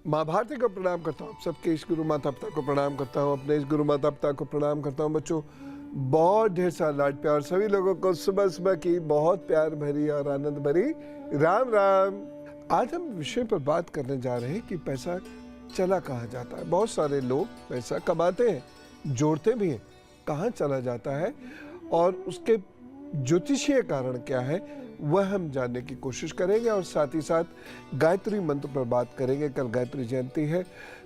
माँ भारती को प्रणाम करता हूँ, सबके इस गुरु माता पिता को प्रणाम करता हूँ, अपने इस गुरु माता पिता को प्रणाम करता हूँ। बच्चों, बहुत ढेर सारा लाड प्यार सभी लोगों को सुबह सुबह की बहुत प्यार भरी और आनंद भरी राम राम। आज हम विषय पर बात करने जा रहे हैं कि पैसा चला कहाँ जाता है। बहुत सारे लोग पैसा कमाते हैं, जोड़ते भी हैं, कहाँ चला जाता है और उसके ज्योतिषीय कारण क्या है वह हम जानने की कोशिश करेंगे और साथ ही साथ गायत्री मंत्र पर बात करेंगे। कल गायत्री जयंती है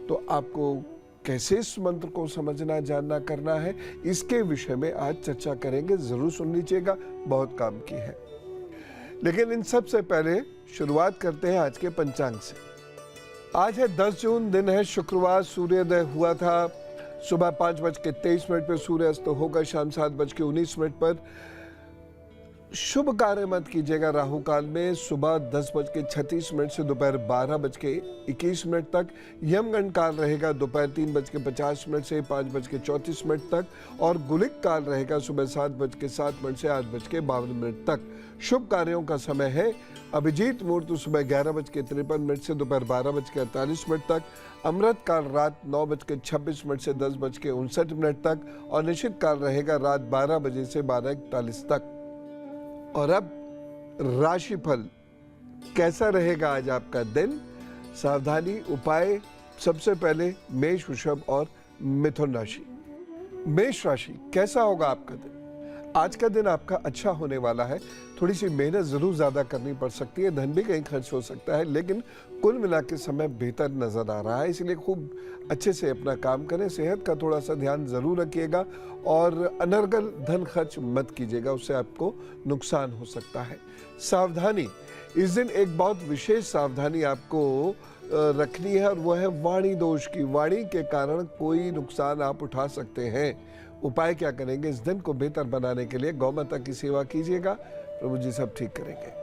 तो आपको कैसे इस मंत्र को समझना, जानना, करना है, इसके विषय में आज चर्चा करेंगे। जरूर सुन लीजिएगा, बहुत काम की है। लेकिन इन सब से पहले शुरुआत करते हैं आज के पंचांग से। आज है 10 जून, दिन है शुक्रवार। सूर्योदय हुआ था सुबह 5:23 पर, सूर्यास्त होगा शाम 7:19 पर। शुभ कार्य मत कीजिएगा राहु काल में सुबह 10:36 से दोपहर 12:21 तक। यमगंड काल रहेगा दोपहर 3:50 से 5:34 तक और गुलिक काल रहेगा सुबह 7:07 से 8:52 तक। शुभ कार्यों का समय है अभिजीत मुहूर्त सुबह 11:53 से दोपहर 12:48 तक। अमृत काल रात 9:26 से 10:59 तक और निश्चित काल रहेगा रात 12 बजे से 12:41 तक। और अब राशिफल कैसा रहेगा आज आपका दिन। सावधानी उपाय, सबसे पहले मेष, वृषभ और मिथुन राशि। मेष राशि, कैसा होगा आपका दिन। आज का दिन आपका अच्छा होने वाला है। थोड़ी सी मेहनत जरूर ज्यादा करनी पड़ सकती है, धन भी कहीं खर्च हो सकता है, लेकिन कुल मिला के समय बेहतर नजर आ रहा है। इसलिए खूब अच्छे से अपना काम करें। सेहत का थोड़ा सा ध्यान जरूर रखिएगा और अनर्गल धन खर्च मत कीजिएगा, उससे आपको नुकसान हो सकता है। सावधानी, इस दिन एक बहुत विशेष सावधानी आपको रखनी है और वह है वाणी दोष की। वाणी के कारण कोई नुकसान आप उठा सकते हैं। उपाय क्या करेंगे इस दिन को बेहतर बनाने के लिए? गौ माता की सेवा कीजिएगा, प्रभु जी सब ठीक करेंगे।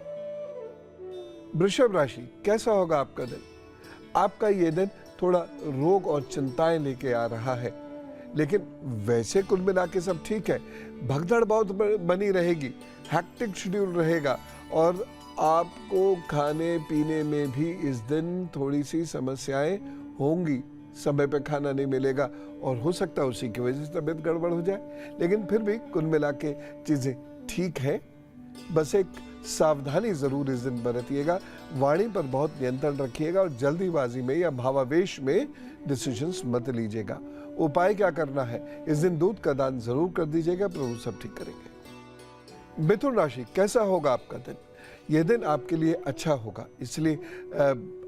वृषभ राशि, कैसा होगा आपका दिन। आपका ये दिन थोड़ा रोग और चिंताएं लेके आ रहा है, लेकिन वैसे कुल मिला के सब ठीक है। भगदड़ बहुत बनी रहेगी, हैक्टिक शेड्यूल रहेगा और आपको खाने पीने में भी इस दिन थोड़ी सी समस्याएं होंगी। समय पे खाना नहीं मिलेगा और हो सकता है उसी की वजह से तबीयत गड़बड़ हो जाए, लेकिन फिर भी कुल मिला के चीजें ठीक है। बस एक सावधानी जरूर इस दिन बरतिएगा। वाणी पर बहुत नियंत्रण रखिएगा और जल्दीबाजी में या भावावेश में डिसीजंस मत लीजिएगा। उपाय क्या करना है, इस दिन दूध का दान जरूर कर दीजिएगा, प्रभु सब ठीक करेंगे। मिथुन राशि, कैसा होगा आपका दिन। यह दिन आपके लिए अच्छा होगा, इसलिए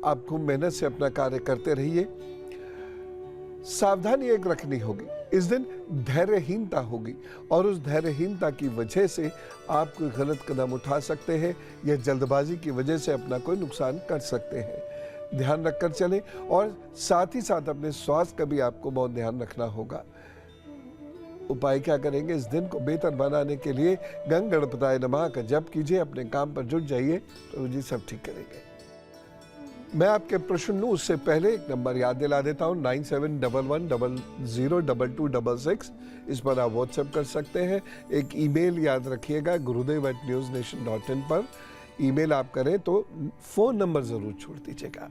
आप खूब मेहनत से अपना कार्य करते रहिए। सावधानी एक रखनी होगी, इस दिन धैर्यहीनता होगी और उस धैर्यहीनता की वजह से आप कोई गलत कदम उठा सकते हैं या जल्दबाजी की वजह से अपना कोई नुकसान कर सकते हैं। ध्यान रखकर चलें और साथ ही साथ अपने स्वास्थ्य का भी आपको बहुत ध्यान रखना होगा। उपाय क्या करेंगे इस दिन को बेहतर बनाने के लिए? गंग गणपताय नमः का जप कीजिए, अपने काम पर जुट जाइए, तो जी सब ठीक करेंगे। मैं आपके प्रश्न लूं उससे पहले एक नंबर याद दिला देता हूं, 9711002266। इस पर आप व्हाट्सएप कर सकते हैं। एक ईमेल याद रखिएगा, gurudev@newsnation.in पर ईमेल आप करें तो फोन नंबर जरूर छोड़ दीजिएगा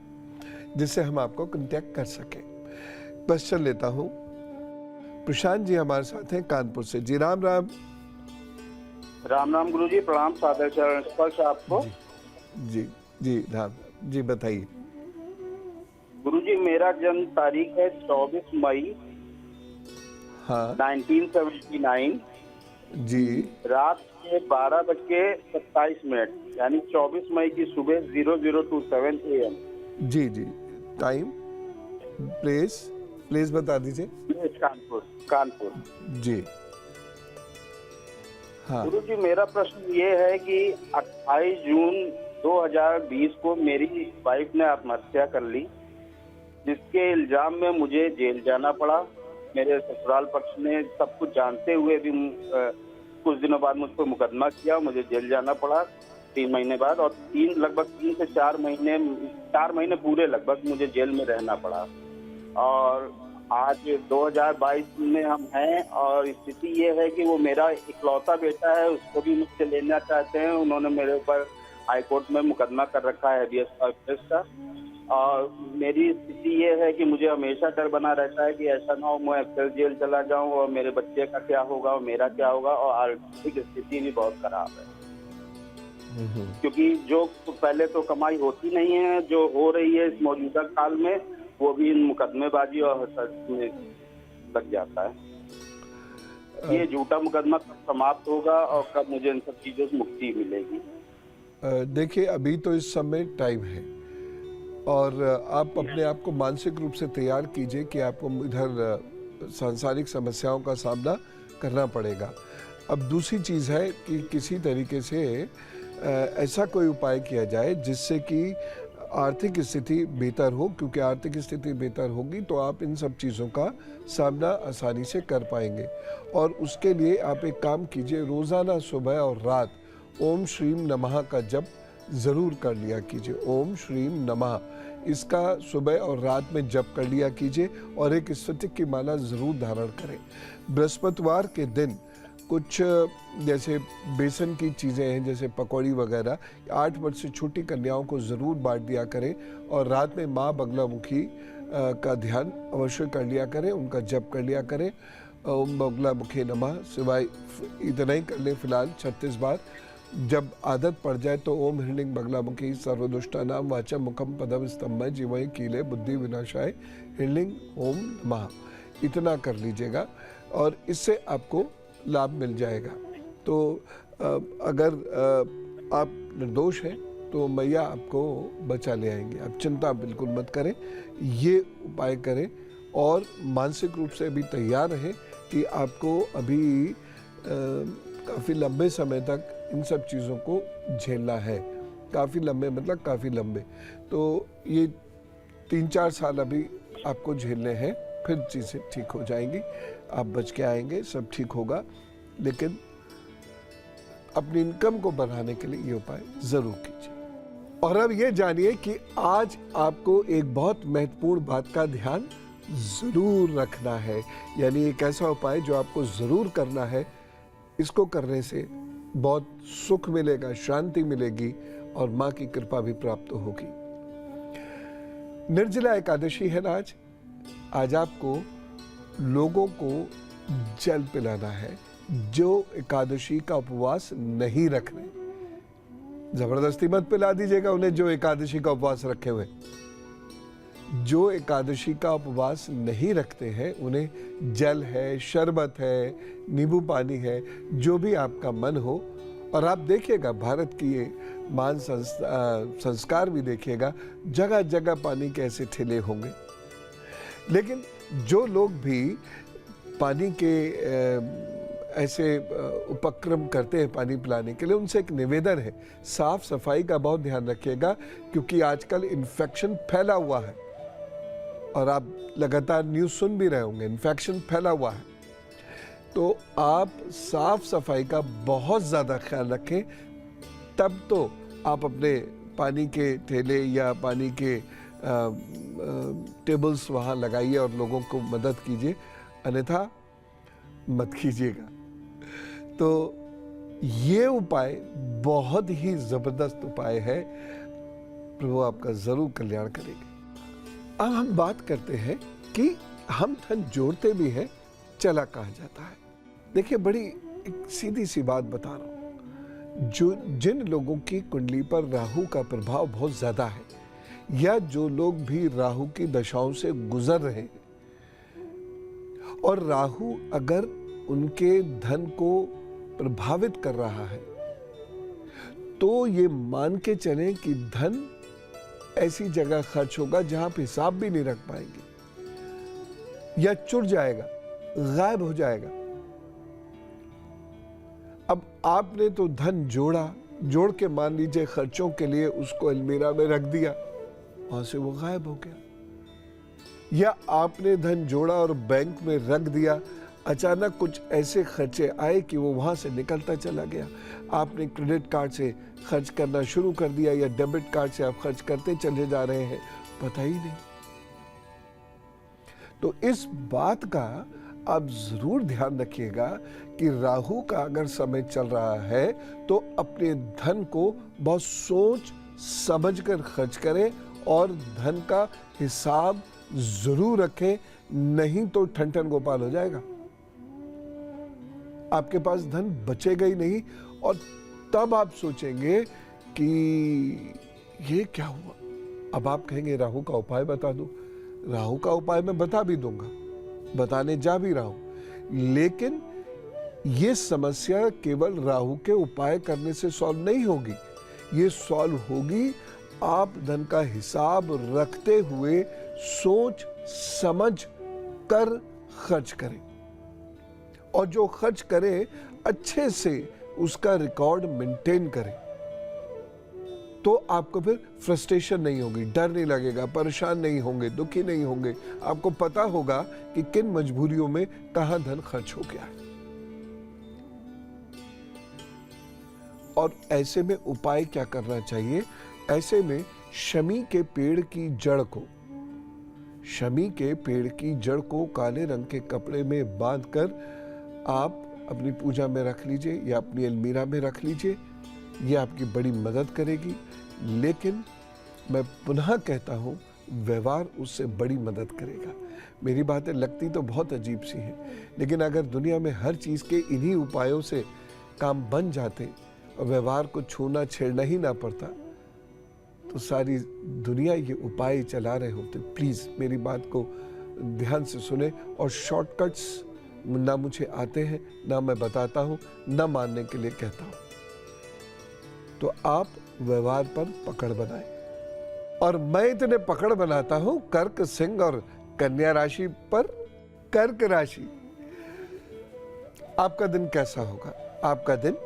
जिससे हम आपको कांटेक्ट कर सकें। क्वेश्चन लेता हूं। प्रशांत जी हमारे साथ हैं कानपुर से। जी राम राम। राम राम गुरु जी, प्रणाम, सादर चरण स्पर्श आपको। जी जी राम जी, बताइए। गुरुजी, मेरा जन्म तारीख है 24 मई 1979 जी, रात के 12:27 यानी 24 मई की सुबह 0027 AM। जी जी, टाइम प्लेस बता दीजिए। कानपुर जी हाँ। गुरुजी, मेरा प्रश्न ये है कि 28 जून 2020 को मेरी वाइफ ने आत्महत्या कर ली, जिसके इल्जाम में मुझे जेल जाना पड़ा। मेरे ससुराल पक्ष ने सब कुछ जानते हुए भी कुछ दिनों बाद मुझ पर मुकदमा किया, मुझे जेल जाना पड़ा 3 महीने बाद और लगभग 3 से 4 महीने पूरे लगभग मुझे जेल में रहना पड़ा। और आज 2022 में हम हैं और स्थिति ये है कि वो मेरा इकलौता बेटा है, उसको भी मुझसे लेना चाहते हैं। उन्होंने मेरे ऊपर हाई कोर्ट में मुकदमा कर रखा है हैबियस कॉर्पस का। और मेरी स्थिति ये है कि मुझे हमेशा डर बना रहता है कि ऐसा ना हो मैं फिर जेल चला जाऊं और मेरे बच्चे का क्या होगा और मेरा क्या होगा। और आर्थिक स्थिति भी बहुत खराब है, क्योंकि जो पहले तो कमाई होती नहीं है, जो हो रही है इस मौजूदा काल में, वो भी इन मुकदमेबाजी और हसद में लग जाता है। ये झूठा मुकदमा कब समाप्त होगा और कब मुझे इन सब चीजों से मुक्ति मिलेगी? देखिए, अभी तो इस समय टाइम है और आप अपने आप को मानसिक रूप से तैयार कीजिए कि आपको इधर सांसारिक समस्याओं का सामना करना पड़ेगा। अब दूसरी चीज़ है कि किसी तरीके से ऐसा कोई उपाय किया जाए जिससे कि आर्थिक स्थिति बेहतर हो, क्योंकि आर्थिक स्थिति बेहतर होगी तो आप इन सब चीज़ों का सामना आसानी से कर पाएंगे। और उसके लिए आप एक काम कीजिए, रोज़ाना सुबह और रात ओम श्रीम नमः का जप ज़रूर कर लिया कीजिए। ओम श्रीम नमः, इसका सुबह और रात में जप कर लिया कीजिए और एक स्फटिक की माला ज़रूर धारण करें। बृहस्पतिवार के दिन कुछ जैसे बेसन की चीज़ें हैं, जैसे पकौड़ी वगैरह, 8 वर्ष से छोटी कन्याओं को ज़रूर बांट दिया करें और रात में माँ बगलामुखी का ध्यान अवश्य कर लिया करें, उनका जप कर लिया करें। ओम बगलामुखी नमः, सिवाय इतना ही कर लें फिलहाल 36 बार। जब आदत पड़ जाए तो ओम हृलिंग बगलामुखी सर्वदुष्टानाम वाचम मुखम पदम स्तंभय जीवय कीले बुद्धि विनाशाय हृलिंग ओम नमः, इतना कर लीजिएगा और इससे आपको लाभ मिल जाएगा। तो अगर आप निर्दोष हैं तो मैया आपको बचा ले आएंगे, आप चिंता बिल्कुल मत करें, ये उपाय करें और मानसिक रूप से भी तैयार रहें कि आपको अभी काफ़ी लंबे समय तक इन सब चीज़ों को झेलना है। काफ़ी लंबे मतलब काफ़ी लंबे, तो ये 3-4 साल अभी आपको झेलने हैं, फिर चीज़ें ठीक हो जाएंगी, आप बच के आएंगे, सब ठीक होगा। लेकिन अपनी इनकम को बढ़ाने के लिए ये उपाय ज़रूर कीजिए। और अब ये जानिए कि आज आपको एक बहुत महत्वपूर्ण बात का ध्यान ज़रूर रखना है, यानी एक ऐसा उपाय जो आपको ज़रूर करना है। इसको करने से बहुत सुख मिलेगा, शांति मिलेगी और माँ की कृपा भी प्राप्त होगी। निर्जला एकादशी है ना आज आपको लोगों को जल पिलाना है जो एकादशी का उपवास नहीं रख रहे। जबरदस्ती मत पिला दीजिएगा उन्हें जो एकादशी का उपवास रखे हुए। जो एकादशी का उपवास नहीं रखते हैं उन्हें जल है, शरबत है, नींबू पानी है, जो भी आपका मन हो। और आप देखिएगा भारत की ये मान संस्कार भी देखिएगा, जगह जगह पानी के ऐसे ठेले होंगे। लेकिन जो लोग भी पानी के ऐसे उपक्रम करते हैं पानी पिलाने के लिए, उनसे एक निवेदन है, साफ सफाई का बहुत ध्यान रखिएगा, क्योंकि आजकल इन्फेक्शन फैला हुआ है और आप लगातार न्यूज़ सुन भी रहे होंगे, इन्फेक्शन फैला हुआ है। तो आप साफ सफाई का बहुत ज़्यादा ख्याल रखें, तब तो आप अपने पानी के ठेले या पानी के टेबल्स वहाँ लगाइए और लोगों को मदद कीजिए, अन्यथा मत कीजिएगा। तो ये उपाय बहुत ही ज़बरदस्त उपाय है, प्रभु आपका ज़रूर कल्याण करेंगे। अब हम बात करते हैं कि हम धन जोड़ते भी हैं, चला कहा जाता है। देखिए, बड़ी एक सीधी सी बात बता रहा हूँ, जिन लोगों की कुंडली पर राहु का प्रभाव बहुत ज़्यादा है या जो लोग भी राहु की दशाओं से गुजर रहे हैं और राहु अगर उनके धन को प्रभावित कर रहा है, तो ये मान के चलें कि धन ऐसी जगह खर्च होगा जहां आप हिसाब भी नहीं रख पाएंगे या चुर जाएगा, गायब हो जाएगा। अब आपने तो धन जोड़ा, जोड़ के मान लीजिए खर्चों के लिए उसको अलमीरा में रख दिया, वहां से वो गायब हो गया। या आपने धन जोड़ा और बैंक में रख दिया, अचानक कुछ ऐसे खर्चे आए कि वो वहां से निकलता चला गया। आपने क्रेडिट कार्ड से खर्च करना शुरू कर दिया या डेबिट कार्ड से आप खर्च करते चले जा रहे हैं, पता ही नहीं। तो इस बात का आप जरूर ध्यान रखिएगा कि राहु का अगर समय चल रहा है तो अपने धन को बहुत सोच समझकर खर्च करें और धन का हिसाब जरूर रखें, नहीं तो ठन ठन गोपाल हो जाएगा। आपके पास धन बचेगा ही नहीं और तब आप सोचेंगे कि ये क्या हुआ। अब आप कहेंगे राहु का उपाय बता दूं। राहु का उपाय मैं बता भी दूंगा, बताने जा भी रहा हूं, लेकिन ये समस्या केवल राहु के उपाय करने से सॉल्व नहीं होगी। ये सॉल्व होगी आप धन का हिसाब रखते हुए सोच समझ कर खर्च करें, और जो खर्च करें अच्छे से उसका रिकॉर्ड मेंटेन करें, तो आपको फिर फ्रस्ट्रेशन नहीं होगी, डर नहीं लगेगा, परेशान नहीं होंगे, दुखी नहीं होंगे। आपको पता होगा कि किन मजबूरियों में कहां धन खर्च हो गया है। और ऐसे में उपाय क्या करना चाहिए? ऐसे में शमी के पेड़ की जड़ को, शमी के पेड़ की जड़ को काले रंग के कपड़े में बांधकर आप अपनी पूजा में रख लीजिए या अपनी अलमीरा में रख लीजिए। ये आपकी बड़ी मदद करेगी। लेकिन मैं पुनः कहता हूँ, व्यवहार उससे बड़ी मदद करेगा। मेरी बातें लगती तो बहुत अजीब सी हैं, लेकिन अगर दुनिया में हर चीज़ के इन्हीं उपायों से काम बन जाते और व्यवहार को छूना छेड़ना ही ना पड़ता, तो सारी दुनिया ये उपाय चला रहे होते। प्लीज़ मेरी बात को ध्यान से सुने, और शॉर्टकट्स ना मुझे आते हैं, ना मैं बताता हूँ, ना मानने के लिए कहता हूँ। तो आप व्यवहार पर पकड़ बनाएं। और मैं इतने पकड़ बनाता हूं कर्क, सिंह और कन्या राशि पर। कर्क राशि, आपका दिन कैसा होगा? आपका दिन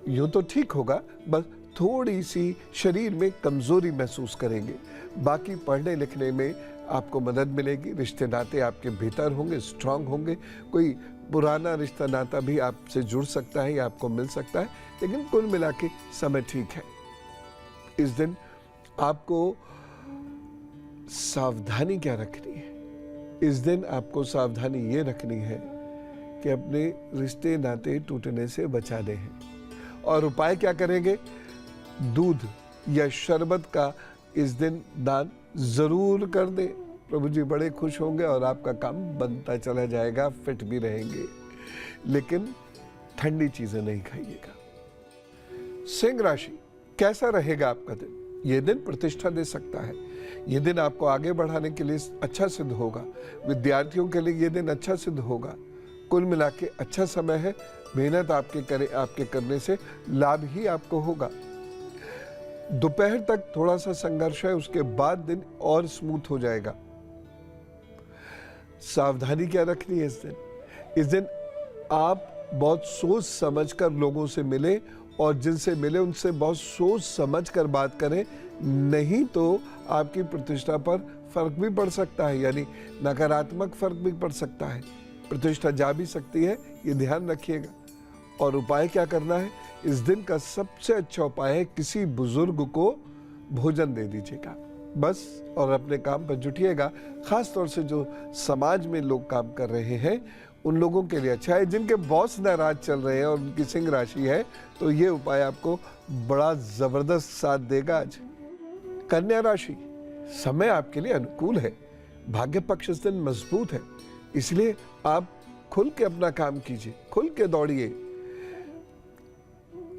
यूं तो ठीक होगा, बस थोड़ी सी शरीर में कमजोरी महसूस करेंगे। बाकी पढ़ने लिखने में आपको मदद मिलेगी। रिश्ते नाते आपके भीतर होंगे, स्ट्रांग होंगे। कोई पुराना रिश्ता नाता भी आपसे जुड़ सकता है या आपको मिल सकता है, लेकिन कुल मिला के समय ठीक है। इस दिन आपको सावधानी क्या रखनी है? इस दिन आपको सावधानी ये रखनी है कि अपने रिश्ते नाते टूटने से बचाने हैं। और उपाय क्या करेंगे? दूध या शरबत का इस दिन दान जरूर कर दें। प्रभु जी बड़े खुश होंगे और आपका काम बनता चला जाएगा, फिट भी रहेंगे। लेकिन ठंडी चीजें नहीं खाइएगा। सिंह राशि, कैसा रहेगा आपका दिन? यह दिन प्रतिष्ठा दे सकता है। यह दिन आपको आगे बढ़ाने के लिए अच्छा सिद्ध होगा। विद्यार्थियों के लिए यह दिन अच्छा सिद्ध होगा। कुल मिला के अच्छा समय है। मेहनत आपके करने से लाभ ही आपको होगा। दोपहर तक थोड़ा सा संघर्ष है, उसके बाद दिन और स्मूथ हो जाएगा। सावधानी क्या रखनी है इस दिन? इस दिन आप बहुत सोच समझकर लोगों से मिले, और जिनसे मिले उनसे बहुत सोच समझकर बात करें, नहीं तो आपकी प्रतिष्ठा पर फर्क भी पड़ सकता है, यानी नकारात्मक फर्क भी पड़ सकता है। प्रतिष्ठा जा भी सकती है, ये ध्यान रखिएगा। और उपाय क्या करना है? इस दिन का सबसे अच्छा उपाय है किसी बुजुर्ग को भोजन दे दीजिएगा बस, और अपने काम पर जुटिएगा। खास तौर से जो समाज में लोग काम कर रहे हैं उन लोगों के लिए अच्छा है। जिनके बॉस नाराज चल रहे हैं और उनकी सिंह राशि है, तो ये उपाय आपको बड़ा जबरदस्त साथ देगा आज। कन्या राशि, समय आपके लिए अनुकूल है। भाग्य पक्ष इस दिन मजबूत है, इसलिए आप खुल के अपना काम कीजिए, खुल के दौड़िए।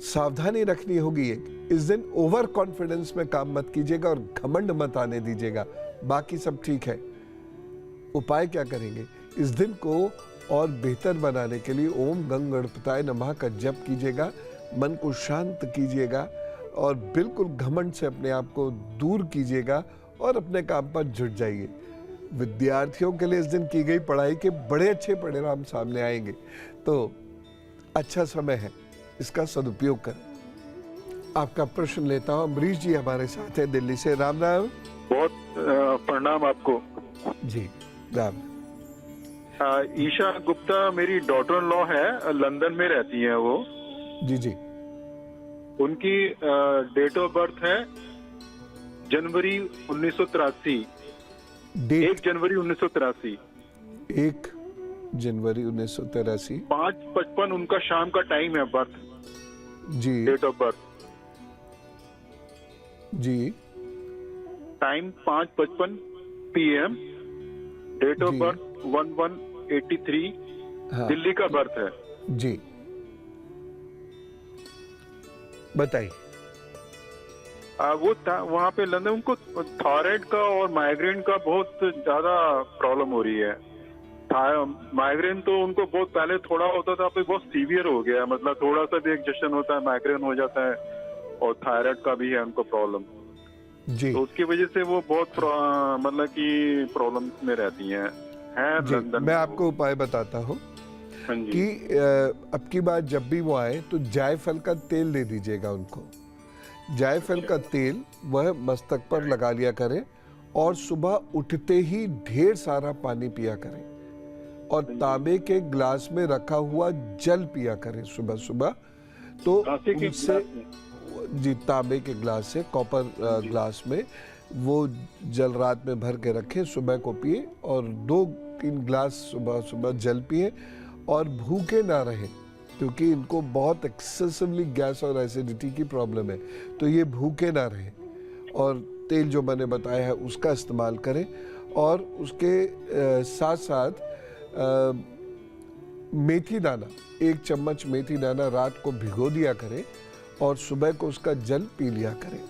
सावधानी रखनी होगी एक, इस दिन ओवर कॉन्फिडेंस में काम मत कीजिएगा और घमंड मत आने दीजिएगा। बाकी सब ठीक है। उपाय क्या करेंगे? इस दिन को और बेहतर बनाने के लिए ओम गंग गणपताय नमः का जप कीजिएगा, मन को शांत कीजिएगा और बिल्कुल घमंड से अपने आप को दूर कीजिएगा और अपने काम पर जुट जाइए। विद्यार्थियों के लिए इस दिन की गई पढ़ाई के बड़े अच्छे परिणाम सामने आएंगे, तो अच्छा समय है, इसका सदुपयोग करें। आपका प्रश्न लेता हूं। अमरीश जी हमारे साथ है दिल्ली से। राम राम। बहुत प्रणाम आपको जी। राम। ईशा गुप्ता मेरी डॉटर इन लॉ है, लंदन में रहती हैं वो। जी जी। उनकी डेट ऑफ बर्थ है जनवरी 1983। 1 जनवरी 1983। 1 जनवरी 1983। 5:55 उनका शाम का टाइम है, बर्थ, जी डेट ऑफ बर्थ। जी टाइम 5:55 PM, डेट ऑफ जी। बर्थ 1183, हाँ दिल्ली का बर्थ है। जी, बताइए। वो वहाँ पे लंदन, उनको थायराइड का और माइग्रेन का बहुत ज्यादा प्रॉब्लम हो रही है। माइग्रेन तो उनको बहुत पहले थोड़ा होता था, अब बहुत सीवियर हो गया, मतलब थोड़ा सा भी एडजस्टन होता है माइग्रेन हो जाता है, और थायराइड का भी है उनको प्रॉब्लम। जी तो उसकी वजह से वो बहुत मतलब कि प्रॉब्लम में रहती हैं, जी, लंदन मैं में आपको वो। उपाय बताता हूँ हाँ जी। कि अब की बार जब भी वो आए तो जायफल का तेल दे दीजिएगा उनको। जायफल का तेल वह मस्तक पर लगा लिया करें और सुबह उठते ही ढेर सारा पानी पिया करें और तांबे के ग्लास में रखा हुआ जल पिया करें सुबह सुबह। तो कांसे के उनसे, गिलास में? जी तांबे के ग्लास से, कॉपर ग्लास में वो जल रात में भर के रखें, सुबह को पिए और 2-3 ग्लास सुबह सुबह जल पिए और भूखे ना रहें, क्योंकि इनको बहुत एक्सेसिवली गैस और एसिडिटी की प्रॉब्लम है। तो ये भूखे ना रहें और तेल जो मैंने बताया है उसका इस्तेमाल करें और उसके साथ साथ मेथी दाना, 1 चम्मच मेथी दाना रात को भिगो दिया करें और सुबह को उसका जल पी लिया करें।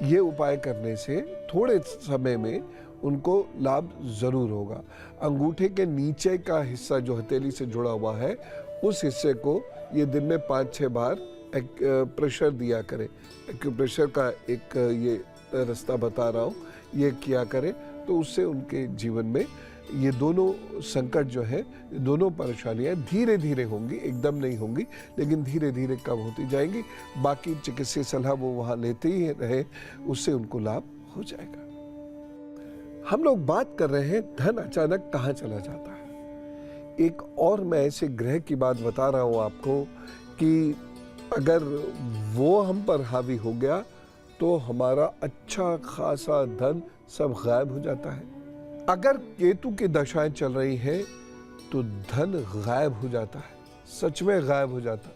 ये उपाय करने से थोड़े समय में उनको लाभ ज़रूर होगा। अंगूठे के नीचे का हिस्सा जो हथेली से जुड़ा हुआ है, उस हिस्से को ये दिन में 5-6 बार प्रेशर दिया करें। एक्यूप्रेशर का एक ये रास्ता बता रहा हूँ, ये किया करें तो उससे उनके जीवन में ये दोनों संकट जो है, दोनों परेशानियां धीरे धीरे होंगी, एकदम नहीं होंगी, लेकिन धीरे धीरे कम होती जाएंगी। बाकी चिकित्सीय सलाह वो वहाँ लेते ही रहे, उससे उनको लाभ हो जाएगा। हम लोग बात कर रहे हैं धन अचानक कहाँ चला जाता है। एक और मैं ऐसे ग्रह की बात बता रहा हूँ आपको कि अगर वो हम पर हावी हो गया तो हमारा अच्छा खासा धन सब गायब हो जाता है। अगर केतु की दशाएं चल रही हैं तो धन गायब हो जाता है, सच में गायब हो जाता है।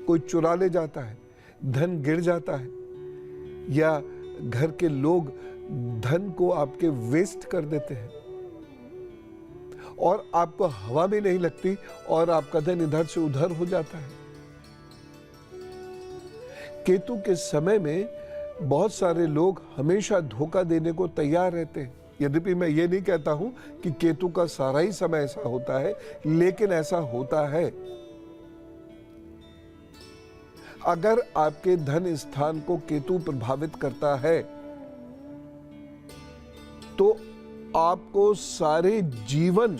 कोई चुरा ले जाता है, धन गिर जाता है, या घर के लोग धन को आपके वेस्ट कर देते हैं और आपको हवा भी नहीं लगती और आपका धन इधर से उधर हो जाता है। केतु के समय में बहुत सारे लोग हमेशा धोखा देने को तैयार रहते हैं। यद्यपि मैं ये नहीं कहता हूं कि केतु का सारा ही समय ऐसा होता है, लेकिन ऐसा होता है। अगर आपके धन स्थान को केतु प्रभावित करता है तो आपको सारे जीवन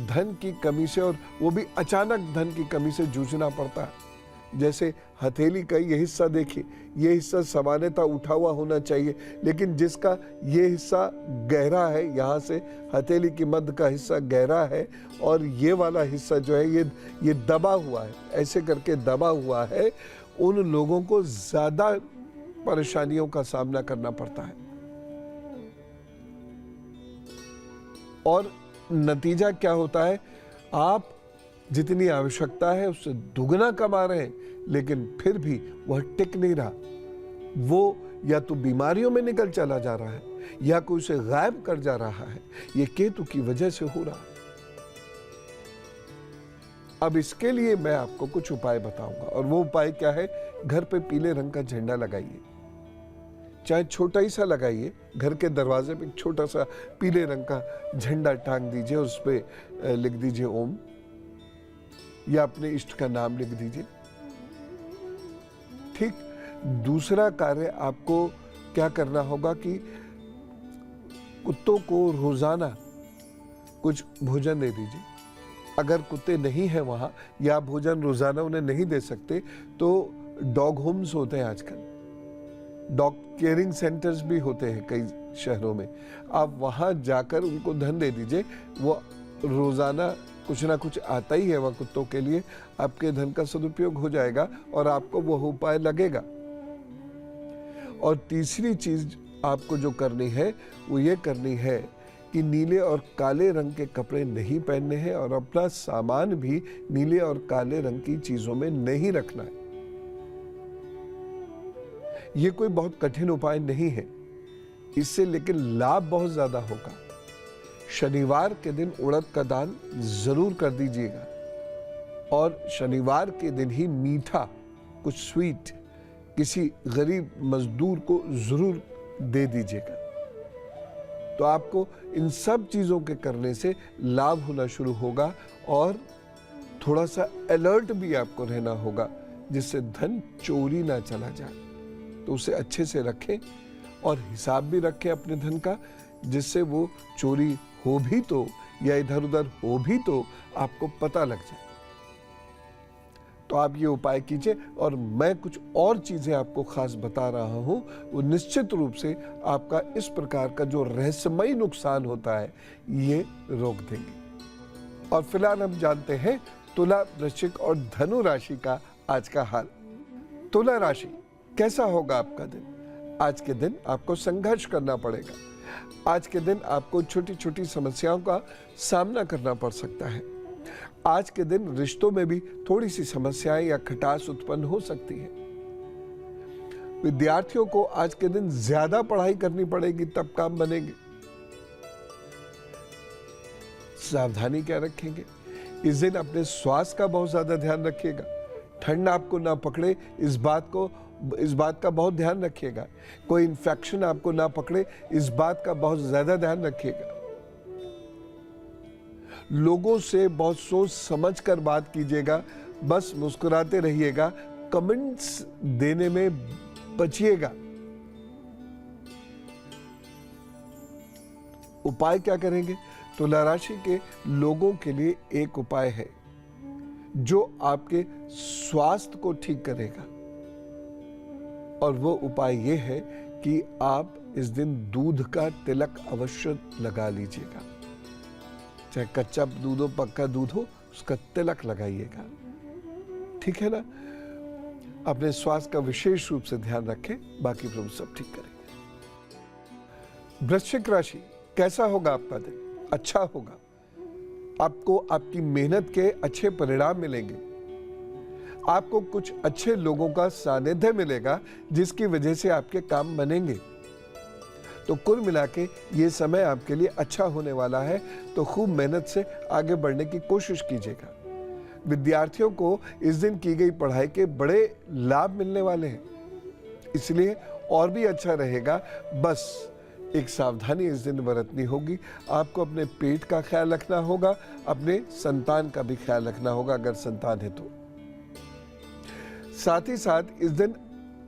धन की कमी से, और वो भी अचानक धन की कमी से जूझना पड़ता है। जैसे हथेली का ये हिस्सा देखिए, ये हिस्सा सामान्यतः उठा हुआ होना चाहिए, लेकिन जिसका ये हिस्सा गहरा है, यहाँ से हथेली की मध्य का हिस्सा गहरा है और ये वाला हिस्सा जो है ये दबा हुआ है, ऐसे करके दबा हुआ है, उन लोगों को ज्यादा परेशानियों का सामना करना पड़ता है। और नतीजा क्या होता है, आप जितनी आवश्यकता है उससे दुगना कमा रहे हैं, लेकिन फिर भी वह टिक नहीं रहा। वो या तो बीमारियों में निकल चला जा रहा है या कोई उसे गायब कर जा रहा है। ये केतु की वजह से हो रहा है। अब इसके लिए मैं आपको कुछ उपाय बताऊंगा, और वो उपाय क्या है, घर पे पीले रंग का झंडा लगाइए, चाहे छोटा ही सा लगाइए, घर के दरवाजे पे एक छोटा सा पीले रंग का झंडा टांग दीजिए, उस पे लिख दीजिए ओम, या अपने इष्ट का नाम लिख दीजिए। ठीक। दूसरा कार्य आपको क्या करना होगा कि कुत्तों को रोजाना कुछ भोजन दे दीजिए। अगर कुत्ते नहीं है वहां या भोजन रोजाना उन्हें नहीं दे सकते तो डॉग होम्स होते हैं आजकल, डॉग केयरिंग सेंटर्स भी होते हैं कई शहरों में। आप वहां जाकर उनको धन दे दीजिए, वो रोजाना कुछ ना कुछ आता ही है वह कुत्तों के लिए, आपके धन का सदुपयोग हो जाएगा और आपको वह उपाय लगेगा। और तीसरी चीज आपको जो करनी है वो ये करनी है कि नीले और काले रंग के कपड़े नहीं पहनने हैं और अपना सामान भी नीले और काले रंग की चीजों में नहीं रखना है। यह कोई बहुत कठिन उपाय नहीं है, इससे लेकिन लाभ बहुत ज्यादा होगा। शनिवार के दिन उड़द का दान जरूर कर दीजिएगा और शनिवार के दिन ही मीठा कुछ स्वीट किसी गरीब मजदूर को जरूर दे दीजिएगा। तो आपको इन सब चीजों के करने से लाभ होना शुरू होगा और थोड़ा सा अलर्ट भी आपको रहना होगा, जिससे धन चोरी ना चला जाए। तो उसे अच्छे से रखें और हिसाब भी रखें अपने धन का, जिससे वो चोरी हो भी तो या इधर उधर हो भी तो आपको पता लग जाए। तो आप ये उपाय कीजिए और मैं कुछ और चीजें आपको खास बता रहा हूं, वो निश्चित रूप से आपका इस प्रकार का जो रहस्यमयी नुकसान होता है ये रोक देंगे। और फिलहाल हम जानते हैं तुला, वृश्चिक और धनु राशि का आज का हाल। तुला राशि, कैसा होगा आपका दिन? आज के दिन आपको संघर्ष करना पड़ेगा। आज के दिन आपको छोटी छोटी समस्याओं का सामना करना पड़ सकता है। आज के दिन रिश्तों में भी थोड़ी सी समस्याएं या खटास उत्पन्न हो सकती है। विद्यार्थियों को आज के दिन ज्यादा पढ़ाई करनी पड़ेगी, तब काम बनेंगे। सावधानी क्या रखेंगे? इस दिन अपने स्वास्थ्य का बहुत ज्यादा ध्यान रखिएगा। ठंड आपको ना पकड़े, इस बात का बहुत ध्यान रखिएगा। कोई इन्फेक्शन आपको ना पकड़े, इस बात का बहुत ज्यादा ध्यान रखिएगा। लोगों से बहुत सोच समझ कर बात कीजिएगा, बस मुस्कुराते रहिएगा। कमेंट्स देने में बचिएगा। उपाय क्या करेंगे? तुला राशि के लोगों के लिए एक उपाय है जो आपके स्वास्थ्य को ठीक करेगा, और वो उपाय ये है कि आप इस दिन दूध का तिलक अवश्य लगा लीजिएगा। चाहे कच्चा दूध हो, पक्का दूध हो, उसका तिलक लगाइएगा। ठीक है ना? अपने स्वास्थ्य का विशेष रूप से ध्यान रखें, बाकी प्रभु सब ठीक करेंगे। वृश्चिक राशि, कैसा होगा आपका दिन? अच्छा होगा। आपको आपकी मेहनत के अच्छे परिणाम मिलेंगे। आपको कुछ अच्छे लोगों का सानिध्य मिलेगा, जिसकी वजह से आपके काम बनेंगे। तो कुल मिला के ये समय आपके लिए अच्छा होने वाला है, तो खूब मेहनत से आगे बढ़ने की कोशिश कीजिएगा। विद्यार्थियों को इस दिन की गई पढ़ाई के बड़े लाभ मिलने वाले हैं, इसलिए और भी अच्छा रहेगा। बस एक सावधानी इस दिन बरतनी होगी। आपको अपने पेट का ख्याल रखना होगा, अपने संतान का भी ख्याल रखना होगा अगर संतान है तो। साथ ही साथ इस दिन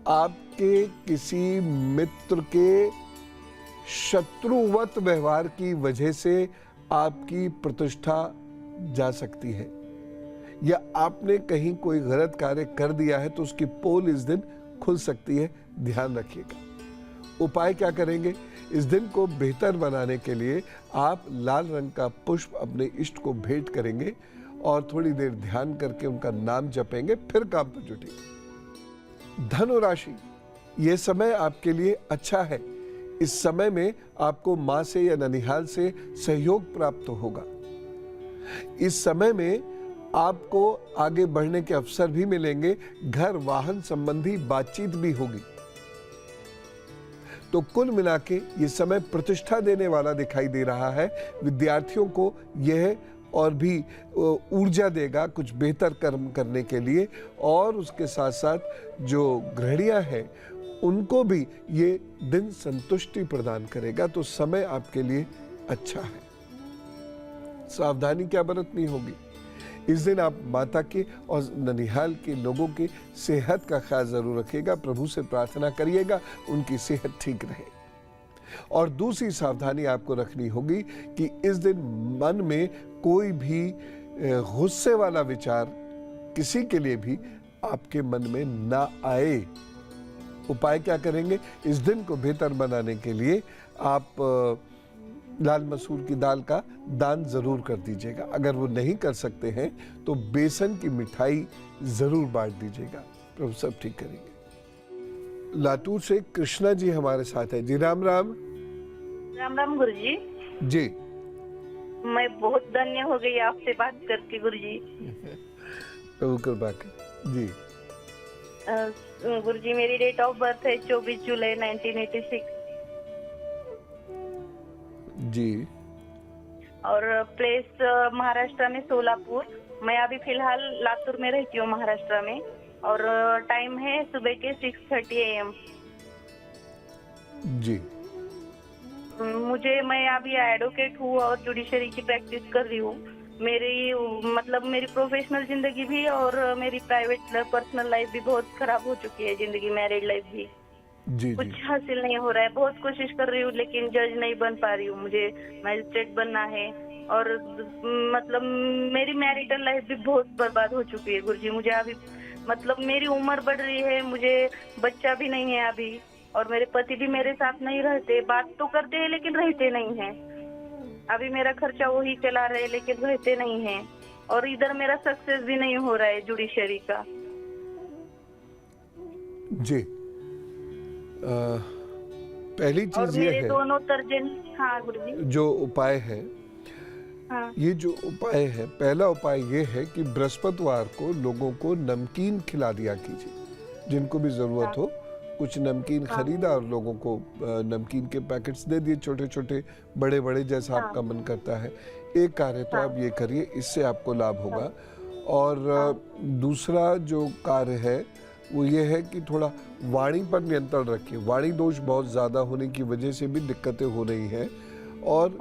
आपके किसी मित्र के शत्रुवत व्यवहार की वजह से आपकी प्रतिष्ठा जा सकती है, या आपने कहीं कोई गलत कार्य कर दिया है तो उसकी पोल इस दिन खुल सकती है। ध्यान रखिएगा। उपाय क्या करेंगे? इस दिन को बेहतर बनाने के लिए आप लाल रंग का पुष्प अपने इष्ट को भेंट करेंगे और थोड़ी देर ध्यान करके उनका नाम जपेंगे, फिर काम पर जुटेंगे। धनु राशि, यह समय आपके लिए अच्छा है। इस समय में आपको मां से या ननिहाल से सहयोग प्राप्त होगा। इस समय में आपको आगे बढ़ने के अवसर भी मिलेंगे। घर वाहन संबंधी बातचीत भी होगी। तो कुल मिला के ये समय प्रतिष्ठा देने वाला दिखाई दे रहा है। विद्यार्थियों को यह और भी ऊर्जा देगा कुछ बेहतर कर्म करने के लिए, और उसके साथ साथ जो गृहिणियां हैं उनको भी ये दिन संतुष्टि प्रदान करेगा। तो समय आपके लिए अच्छा है। सावधानी क्या बरतनी होगी? इस दिन आप माता के और ननिहाल के लोगों की सेहत का ख्याल जरूर रखिएगा। प्रभु से प्रार्थना करिएगा उनकी सेहत ठीक रहे। और दूसरी सावधानी आपको रखनी होगी कि इस दिन मन में कोई भी गुस्से वाला विचार किसी के लिए भी आपके मन में ना आए। उपाय क्या करेंगे? इस दिन को बेहतर बनाने के लिए आप लाल मसूर की दाल का दान जरूर कर दीजिएगा। अगर वो नहीं कर सकते हैं तो बेसन की मिठाई जरूर बांट दीजिएगा। प्रभु सब ठीक करेंगे। लातूर से कृष्णा जी हमारे साथ है। जी राम राम। राम राम गुरु जी। जी। मैं बहुत धन्य हो गई आपसे बात करके गुरुजी। प्रभु कृपा कर। जी। गुरुजी मेरी डेट ऑफ बर्थ है 24 जुलाई 1986 जी। और प्लेस महाराष्ट्र में सोलापुर। मैं अभी फिलहाल लातूर में रहती हूँ महाराष्ट्र में और टाइम है सुबह के 6:30 AM। जी। मैं अभी एडवोकेट हूँ और जुडिशरी की प्रैक्टिस कर रही हूँ। मेरी प्रोफेशनल जिंदगी भी और मेरी प्राइवेट पर्सनल लाइफ भी बहुत खराब हो चुकी है, जिंदगी मैरिड लाइफ भी। जी। कुछ हासिल नहीं हो रहा है, बहुत कोशिश कर रही हूँ लेकिन जज नहीं बन पा रही हूँ। मुझे मैजिस्ट्रेट बनना है और मेरी मैरिटल लाइफ भी बहुत बर्बाद हो चुकी है गुरुजी। मुझे अभी मेरी उम्र बढ़ रही है, मुझे बच्चा भी नहीं है अभी और मेरे पति भी मेरे साथ नहीं रहते। बात तो करते हैं लेकिन रहते नहीं हैं। अभी मेरा खर्चा वही चला रहे लेकिन रहते नहीं हैं और इधर मेरा सक्सेस भी नहीं हो रहा है जुडिशरी का। जी। पहली और चीज ये मेरे है दोनों तर्जन। हाँ गुरुजी। जो उपाय है, हाँ। ये जो उपाय है, पहला उपाय ये है कि बृहस्पतिवार को लोगों को नमकीन खिला दिया कीजिए। जिनको भी जरूरत हो कुछ नमकीन खरीदा और लोगों को नमकीन के पैकेट्स दे दिए, छोटे छोटे बड़े बड़े जैसा आपका मन करता है। एक कार्य तो आप ये करिए, इससे आपको लाभ होगा। और दूसरा जो कार्य है वो ये है कि थोड़ा वाणी पर नियंत्रण रखिए। वाणी दोष बहुत ज़्यादा होने की वजह से भी दिक्कतें हो रही हैं। और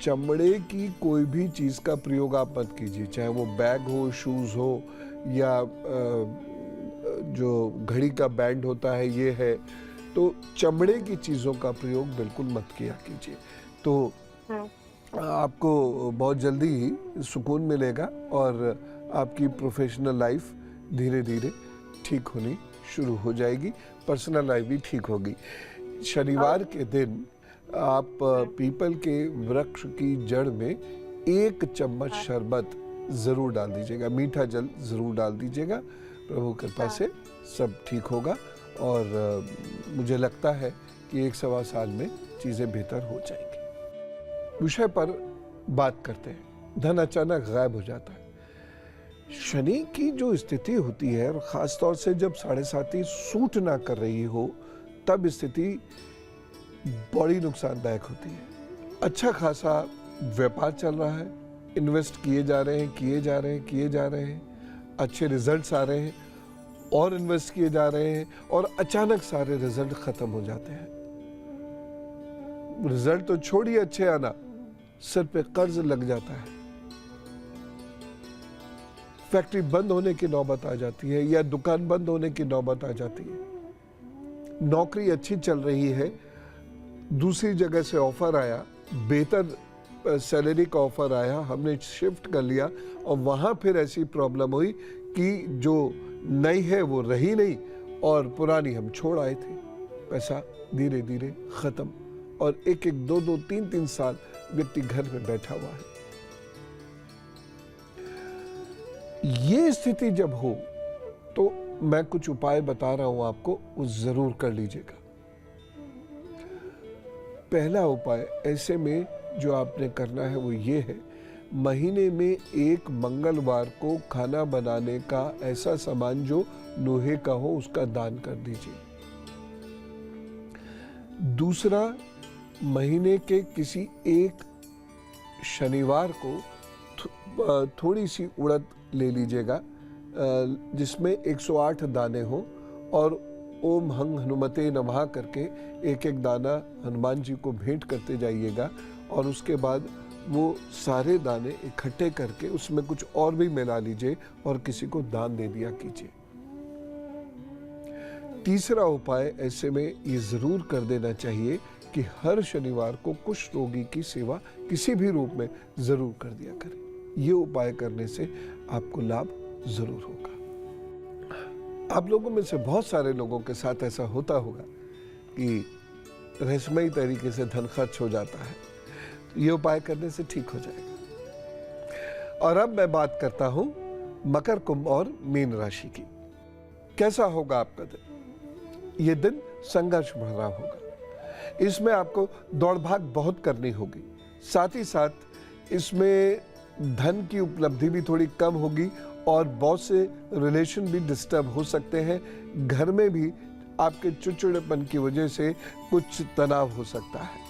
चमड़े की कोई भी चीज़ का प्रयोग आप मत कीजिए, चाहे वो बैग हो, शूज़ हो या जो घड़ी का बैंड होता है ये है, तो चमड़े की चीज़ों का प्रयोग बिल्कुल मत किया कीजिए। तो आपको बहुत जल्दी ही सुकून मिलेगा और आपकी प्रोफेशनल लाइफ धीरे धीरे ठीक होनी शुरू हो जाएगी, पर्सनल लाइफ भी ठीक होगी। शनिवार के दिन आप पीपल के वृक्ष की जड़ में 1 चम्मच शरबत ज़रूर डाल दीजिएगा, मीठा जल ज़रूर डाल दीजिएगा। प्रभु कृपा से सब ठीक होगा और मुझे लगता है कि 1-1.25 साल में चीज़ें बेहतर हो जाएंगी। विषय पर बात करते हैं। धन अचानक गायब हो जाता है। शनि की जो स्थिति होती है और ख़ास तौर से जब 7.5 सूट ना कर रही हो तब स्थिति बड़ी नुकसानदायक होती है। अच्छा खासा व्यापार चल रहा है, इन्वेस्ट किए जा रहे हैं, अच्छे रिजल्ट्स आ रहे हैं और इन्वेस्ट किए जा रहे हैं और अचानक सारे रिजल्ट खत्म हो जाते हैं। रिजल्ट तो छोड़िए अच्छे आना, सिर पे कर्ज लग जाता है, फैक्ट्री बंद होने की नौबत आ जाती है या दुकान बंद होने की नौबत आ जाती है। नौकरी अच्छी चल रही है, दूसरी जगह से ऑफर आया, बेहतर सैलरी का ऑफर आया, हमने शिफ्ट कर लिया और वहाँ फिर ऐसी प्रॉब्लम हुई कि जो नई है वो रही नहीं और पुरानी हम छोड़ आए थे। पैसा धीरे धीरे ख़त्म और 1-1, 2-2, 3-3 साल व्यक्ति घर में बैठा हुआ है। ये स्थिति जब हो तो मैं कुछ उपाय बता रहा हूं आपको, वो जरूर कर लीजिएगा। पहला उपाय ऐसे में जो आपने करना है वो ये है, महीने में 1 मंगलवार को खाना बनाने का ऐसा सामान जो लोहे का हो उसका दान कर दीजिए। दूसरा, महीने के किसी एक शनिवार को थोड़ी सी उड़द ले लीजिएगा जिसमें 108 दाने हो और ओम हंग हनुमते नमः करके 1-1 दाना हनुमान जी को भेंट करते जाइएगा और उसके बाद वो सारे दाने इकट्ठे करके उसमें कुछ और भी मिला लीजिए और किसी को दान दे दिया कीजिए। तीसरा उपाय ऐसे में ये जरूर कर देना चाहिए कि हर शनिवार को कुष्ठ रोगी की सेवा किसी भी रूप में जरूर कर दिया करें। ये उपाय करने से आपको लाभ जरूर होगा। आप लोगों में से बहुत सारे लोगों के साथ ऐसा होता होगा कि रहस्यमयी तरीके से धन खर्च हो जाता है, तो ये उपाय करने से ठीक हो जाएगा। और अब मैं बात करता हूं मकर, कुंभ और मीन राशि की। कैसा होगा आपका दिन? ये दिन संघर्ष भरा होगा। इसमें आपको दौड़ भाग बहुत करनी होगी। साथ ही साथ इसमें धन की उपलब्धि भी थोड़ी कम होगी और बहुत से रिलेशन भी डिस्टर्ब हो सकते हैं। घर में भी आपके चिड़चिड़ेपन की वजह से कुछ तनाव हो सकता है।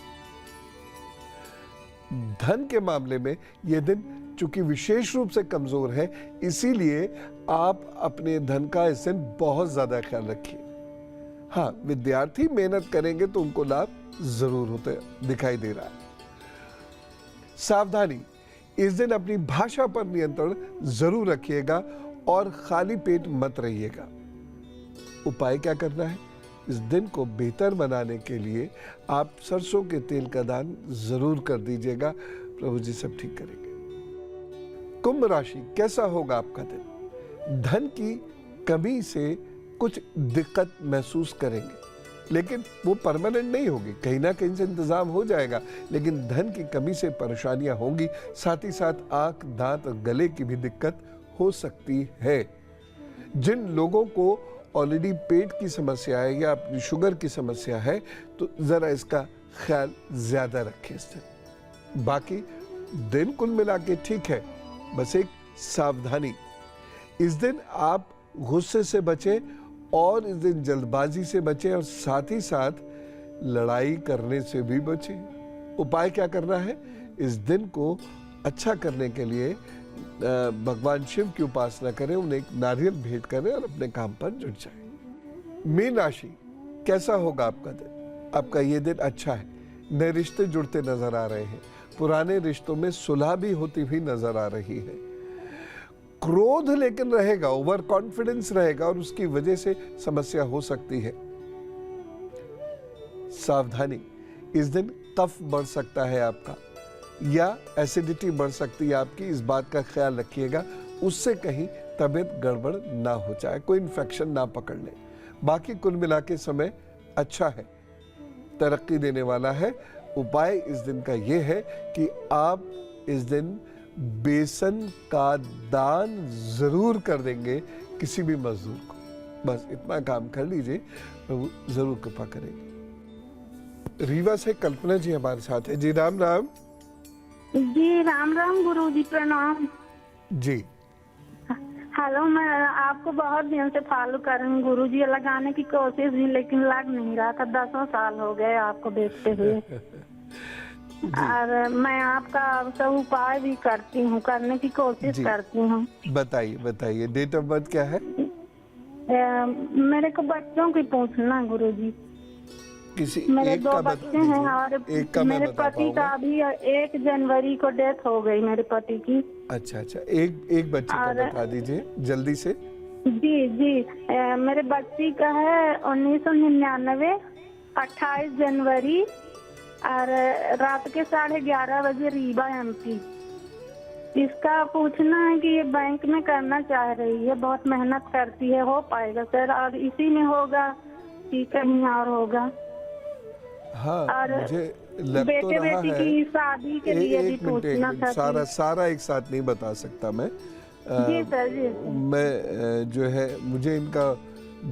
धन के मामले में यह दिन चूंकि विशेष रूप से कमजोर है, इसीलिए आप अपने धन का इस दिन बहुत ज्यादा ख्याल रखिए। हाँ, विद्यार्थी मेहनत करेंगे तो उनको लाभ जरूर होते दिखाई दे रहा है। सावधानी, इस दिन अपनी भाषा पर नियंत्रण जरूर रखिएगा और खाली पेट मत रहिएगा। उपाय क्या करना है? इस दिन को बेहतर बनाने के लिए आप सरसों के तेल का दान जरूर कर दीजिएगा। प्रभु जी सब ठीक करेंगे। कुंभ राशि, कैसा होगा आपका दिन? धन की कमी से कुछ दिक्कत महसूस करेंगे, लेकिन वो परमानेंट नहीं होगी, कहीं ना कहीं से इंतजाम हो जाएगा, लेकिन धन की कमी से परेशानियां होंगी। साथ ही साथ आंख, दांत और गले की भी दिक्कत हो सकती है। जिन लोगों को ऑलरेडी पेट की समस्या है या अपनी शुगर की समस्या है, तो जरा इसका ख्याल ज्यादा रखें इस दिन। बाकी दिन कुल मिला के ठीक है, बस एक सावधानी, इस दिन आप गुस्से से बचें और इस दिन जल्दबाजी से बचें और साथ ही साथ लड़ाई करने से भी बचें। उपाय क्या करना है? इस दिन को अच्छा करने के लिए भगवान शिव की उपासना करें, उन्हें एक नारियल भेंट करें और अपने काम पर जुट जाएं। मीन राशि, कैसा होगा आपका दिन? आपका ये दिन अच्छा है। नए रिश्ते जुड़ते नजर आ रहे हैं। पुराने रिश्तों में सुलह भी होती हुई नजर आ रही है। क्रोध लेकिन रहेगा, ओवर कॉन्फिडेंस रहेगा और उसकी वजह से समस्या हो सकती है। सावधानी, इस दिन कफ बढ़ सकता है आपका या एसिडिटी बढ़ सकती है आपकी, इस बात का ख्याल रखिएगा, उससे कहीं तबीयत गड़बड़ ना हो जाए, कोई इन्फेक्शन ना पकड़ ले। बाकी कुल मिला के समय अच्छा है, तरक्की देने वाला है। उपाय इस दिन का यह है कि आप इस दिन बेसन का दान जरूर कर देंगे किसी भी मजदूर को। बस इतना काम कर लीजिए, प्रभु जरूर कृपा करेंगे। रीवा से कल्पना जी हमारे साथ है। जी राम राम। जी राम राम गुरु जी, प्रणाम जी। हेलो, मैं आपको बहुत दिन से फॉलो कर रही हूँ गुरु जी, लगाने की कोशिश भी लेकिन लग नहीं रहा था। 10 साल हो गए आपको देखते हुए। और मैं आपका सब उपाय भी करती हूँ, करने की कोशिश करती हूँ। बताइए बताइए, डेट ऑफ बर्थ क्या है? मेरे को बच्चों की पूछना गुरु जी। किसी मेरे एक 2 का बच्चे हैं और एक का मेरे पति का अभी 1 जनवरी को डेथ हो गई मेरे पति की। अच्छा, एक बच्चे का बता दीजिए जल्दी से। जी जी, मेरे बच्ची का है 1999, 28 जनवरी और रात के 11:30 बजे, रीवा MP। इसका पूछना है कि ये बैंक में करना चाह रही है, बहुत मेहनत करती है, हो पाएगा सर? और इसी में होगा कि कहीं और होगा? हाँ, और मुझे लग तो बेटे रहा बेटी है। की शादी के लिए भी पूछना था। सारा एक साथ नहीं बता सकता मैं। जी सर, जी। मैं जो है, मुझे इनका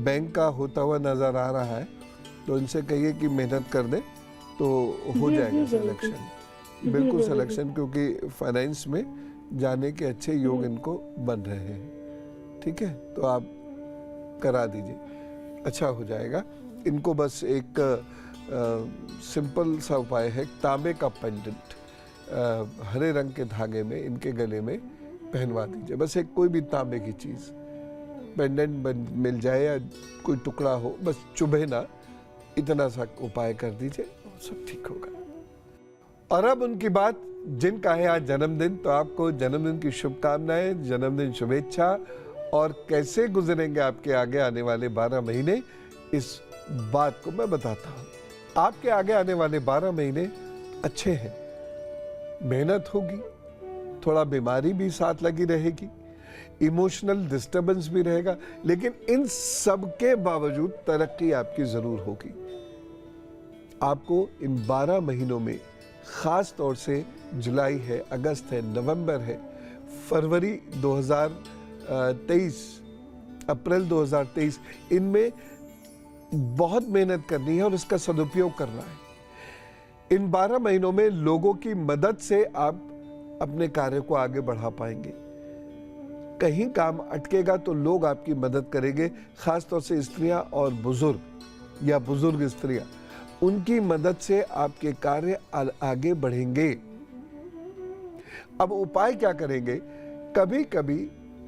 बैंक का होता हुआ नजर आ रहा है, तो इनसे कहिए कि मेहनत कर दे तो हो जाएगा सिलेक्शन। बिल्कुल सिलेक्शन, क्योंकि फाइनेंस में जाने के अच्छे योग इनको बन रहे हैं। ठीक है, तो आप करा दीजिए, अच्छा हो जाएगा। इनको बस एक सिंपल सा उपाय है, तांबे का पेंडेंट हरे रंग के धागे में इनके गले में पहनवा दीजिए। बस एक कोई भी तांबे की चीज पेंडेंट मिल जाए या कोई टुकड़ा हो, बस चुभे ना, इतना सा उपाय कर दीजिए, सब ठीक होगा। और अब उनकी बात, जिनका है आज जन्मदिन, तो आपको जन्मदिन की शुभकामनाएं, जन्मदिन शुभेच्छा। और कैसे गुजरेंगे आपके आगे आने वाले 12 महीने, इस बात को मैं बताता हूं। आपके आगे आने वाले 12 महीने अच्छे हैं। मेहनत होगी, थोड़ा बीमारी भी साथ लगी रहेगी, इमोशनल डिस्टर्बेंस भी रहेगा, लेकिन इन सब के बावजूद तरक्की आपकी जरूर होगी। आपको इन 12 महीनों में खास तौर से जुलाई है, अगस्त है, नवंबर है, फरवरी 2023, अप्रैल 2023, इनमें बहुत मेहनत करनी है और इसका सदुपयोग करना है। इन 12 महीनों में लोगों की मदद से आप अपने कार्य को आगे बढ़ा पाएंगे। कहीं काम अटकेगा तो लोग आपकी मदद करेंगे, खासतौर से स्त्रियां और बुजुर्ग या बुजुर्ग स्त्रियां, उनकी मदद से आपके कार्य आगे बढ़ेंगे। अब उपाय क्या करेंगे? कभी कभी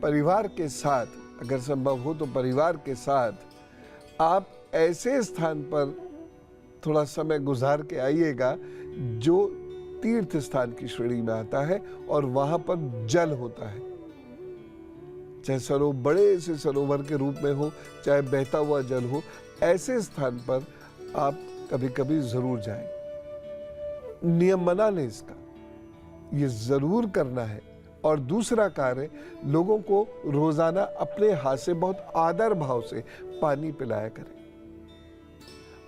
परिवार के साथ, अगर संभव हो तो परिवार के साथ आप ऐसे स्थान पर थोड़ा समय गुजार के आइएगा जो तीर्थ स्थान की श्रेणी में आता है और वहां पर जल होता है, चाहे सरोवर, बड़े से सरोवर के रूप में हो, चाहे बहता हुआ जल हो, ऐसे स्थान पर आप कभी कभी जरूर जाएं। नियम बना लें इसका, ये जरूर करना है। और दूसरा कार्य, लोगों को रोजाना अपने हाथ से बहुत आदर भाव से पानी पिलाया करें।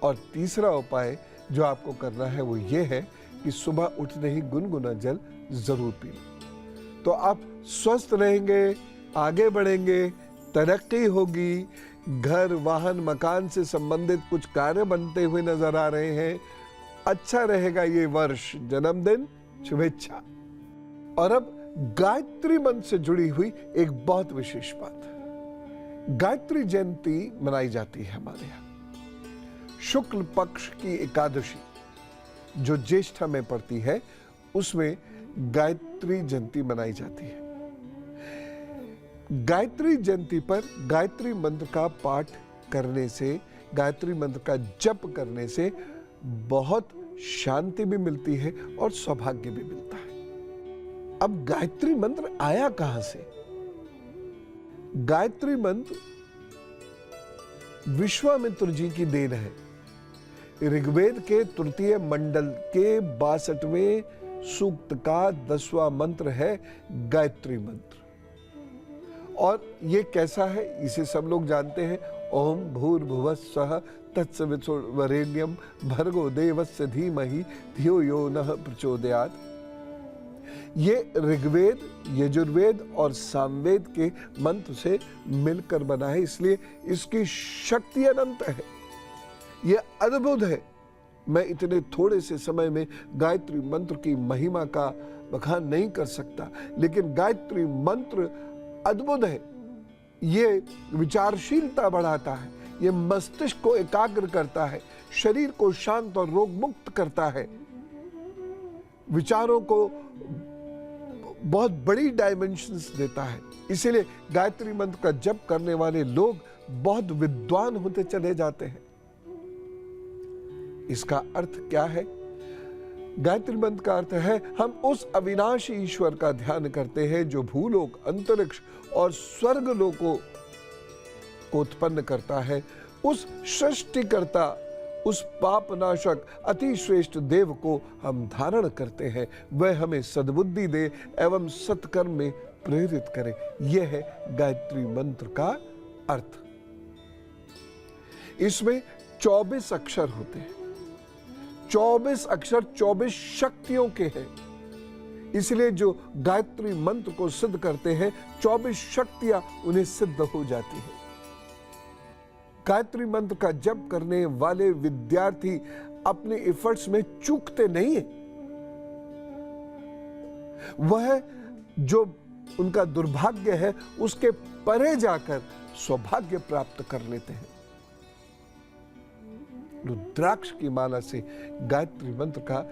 और तीसरा उपाय जो आपको करना है वो ये है कि सुबह उठते ही गुनगुना जल जरूर पी लें। तो आप स्वस्थ रहेंगे, आगे बढ़ेंगे, तरक्की होगी, घर, वाहन, मकान से संबंधित कुछ कार्य बनते हुए नजर आ रहे हैं। अच्छा रहेगा ये वर्ष। जन्मदिन शुभेच्छा। और अब गायत्री मंत्र से जुड़ी हुई एक बहुत विशेष बात। गायत्री जयंती मनाई जाती है हमारे यहाँ शुक्ल पक्ष की एकादशी जो ज्येष्ठा में पड़ती है, उसमें गायत्री जयंती मनाई जाती है। गायत्री जयंती पर गायत्री मंत्र का पाठ करने से, गायत्री मंत्र का जप करने से बहुत शांति भी मिलती है और सौभाग्य भी मिलता है। अब गायत्री मंत्र आया कहां से? गायत्री मंत्र विश्वामित्र जी की देन है। ऋग्वेद के तृतीय मंडल के 62वें सूक्त का 10वां मंत्र है गायत्री मंत्र। और ये कैसा है इसे सब लोग जानते हैं। ओम भूर्भुवः स्वः तत्सवितुर्वरेण्यं भर्गो देवस्य धीमहि धियो यो नः प्रचोदयात्। ये ऋग्वेद, यजुर्वेद और सामवेद के मंत्र से मिलकर बना है, इसलिए इसकी शक्ति अनंत है। ये अद्भुत है। मैं इतने थोड़े से समय में गायत्री मंत्र की महिमा का बखान नहीं कर सकता, लेकिन गायत्री मंत्र अद्भुत है। ये विचारशीलता बढ़ाता है, ये मस्तिष्क को एकाग्र करता है, शरीर को शांत और रोग मुक्त करता है, विचारों को बहुत बड़ी डायमेंशंस देता है। इसीलिए गायत्री मंत्र का जप करने वाले लोग बहुत विद्वान होते चले जाते हैं। इसका अर्थ क्या है? गायत्री मंत्र का अर्थ है हम उस अविनाशी ईश्वर का ध्यान करते हैं जो भूलोक, अंतरिक्ष और स्वर्ग लोकों को उत्पन्न करता है। उस सृष्टिकर्ता, उस पापनाशक अति श्रेष्ठ देव को हम धारण करते हैं। वह हमें सद्बुद्धि दे एवं सत्कर्म में प्रेरित करे। यह है गायत्री मंत्र का अर्थ। इसमें 24 अक्षर होते हैं। 24 अक्षर 24 शक्तियों के हैं। इसलिए जो गायत्री मंत्र को सिद्ध करते हैं, 24 शक्तियां उन्हें सिद्ध हो जाती हैं। गायत्री मंत्र का जप करने वाले विद्यार्थी अपने एफर्ट्स में चूकते नहीं है। वह जो उनका दुर्भाग्य है उसके परे जाकर सौभाग्य प्राप्त कर लेते हैं। रुद्राक्ष की माला से गायत्री मंत्र का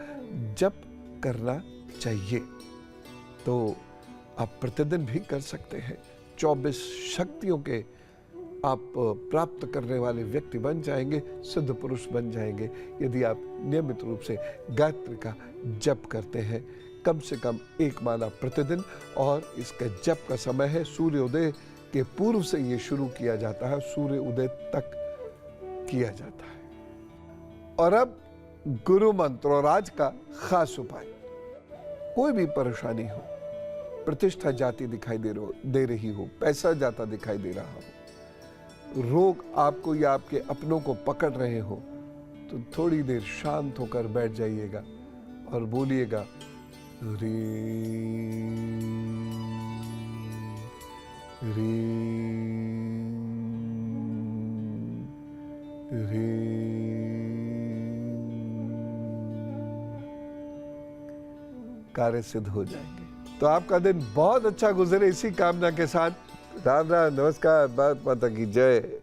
जप करना चाहिए। तो आप प्रतिदिन भी कर सकते हैं। 24 शक्तियों के आप प्राप्त करने वाले व्यक्ति बन जाएंगे, सिद्ध पुरुष बन जाएंगे, यदि आप नियमित रूप से गायत्री का जप करते हैं। कम से कम 1 माला प्रतिदिन। और इसका जप का समय है सूर्योदय के पूर्व से ये शुरू किया जाता है, सूर्य उदय तक किया जाता है। और अब गुरु मंत्र और आज का खास उपाय। कोई भी परेशानी हो, प्रतिष्ठा जाती दिखाई दे रही हो, पैसा जाता दिखाई दे रहा हो, रोग आपको या आपके अपनों को पकड़ रहे हो, तो थोड़ी देर शांत होकर बैठ जाइएगा और बोलिएगा री री री कार्य सिद्ध हो जाएंगे। तो आपका दिन बहुत अच्छा गुजरे इसी कामना के साथ। राम राम, नमस्कार, भारत माता की जय।